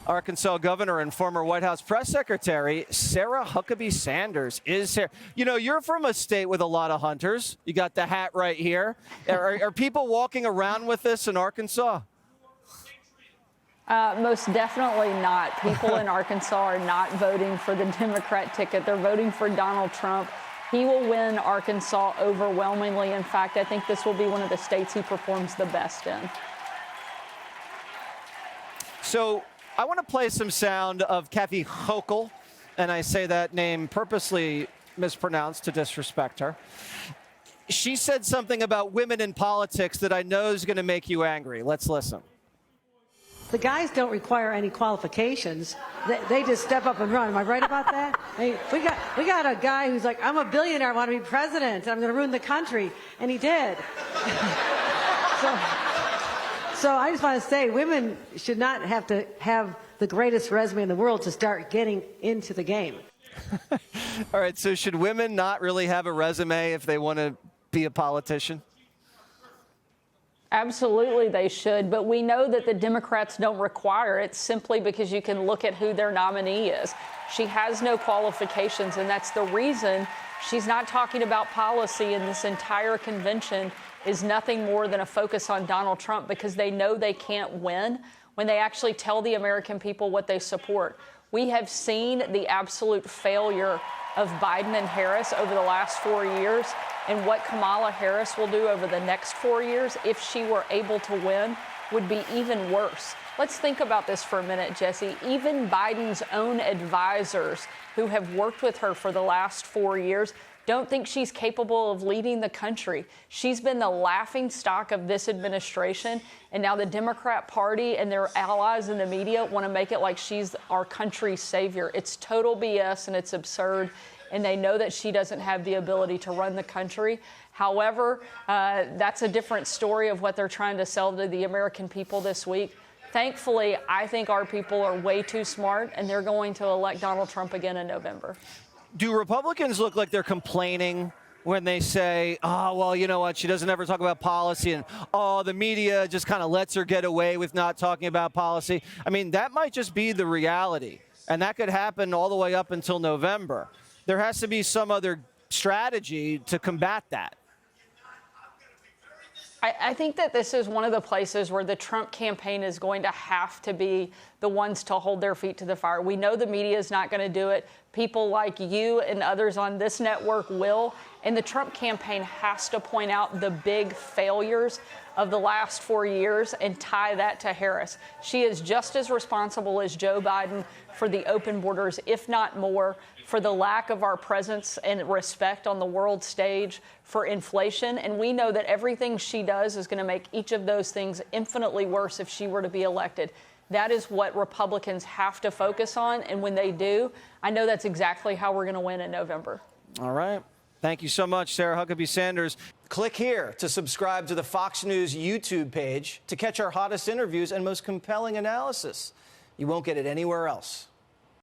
Arkansas governor and former White House press secretary Sarah Huckabee Sanders is here. You know, you're from a state with a lot of hunters. You got the hat right here. Are people walking around with this in Arkansas? Most definitely not. People in Arkansas are not voting for the Democrat ticket. They're voting for Donald Trump. He will win Arkansas overwhelmingly. In fact, I think this will be one of the states he performs the best in. So I want to play some sound of Kathy Hochul, and I say that name purposely mispronounced to disrespect her. She said something about women in politics that I know is going to make you angry. Let's listen. The guys don't require any qualifications. They just step up and run. Am I right about that? We got a guy who's like, I'm a billionaire, I want to be president, I'm going to ruin the country. And he did. So I just want to say, women should not have to have the greatest resume in the world to start getting into the game. All right, so should women not really have a resume if they want to be a politician? Absolutely, they should. But we know that the Democrats don't require it simply because you can look at who their nominee is. She has no qualifications, and that's the reason she's not talking about policy in this entire convention is nothing more than a focus on Donald Trump, because they know they can't win when they actually tell the American people what they support. We have seen the absolute failure of Biden and Harris over the last 4 years, and what Kamala Harris will do over the next 4 years, if she were able to win, would be even worse. Let's think about this for a minute, Jesse. Even Biden's own advisors who have worked with her for the last 4 years don't think she's capable of leading the country. She's been the laughingstock of this administration, and now the Democrat Party and their allies in the media want to make it like she's our country's savior. It's total BS and it's absurd, and they know that she doesn't have the ability to run the country. However, that's a different story of what they're trying to sell to the American people this week. Thankfully, I think our people are way too smart, and they're going to elect Donald Trump again in November. Do Republicans look like they're complaining when they say, oh, well, you know what, she doesn't ever talk about policy, and, oh, the media just kind of lets her get away with not talking about policy? I mean, that might just be the reality, and that could happen all the way up until November. There has to be some other strategy to combat that. I think that this is one of the places where the Trump campaign is going to have to be the ones to hold their feet to the fire. We know the media is not going to do it. People like you and others on this network will. And the Trump campaign has to point out the big failures of the last 4 years and tie that to Harris. She is just as responsible as Joe Biden for the open borders, if not more, for the lack of our presence and respect on the world stage, for inflation. And we know that everything she does is going to make each of those things infinitely worse if she were to be elected. That is what Republicans have to focus on. And when they do, I know that's exactly how we're going to win in November. All right. Thank you so much, Sarah Huckabee Sanders. Click here to subscribe to the Fox News YouTube page to catch our hottest interviews and most compelling analysis. You won't get it anywhere else.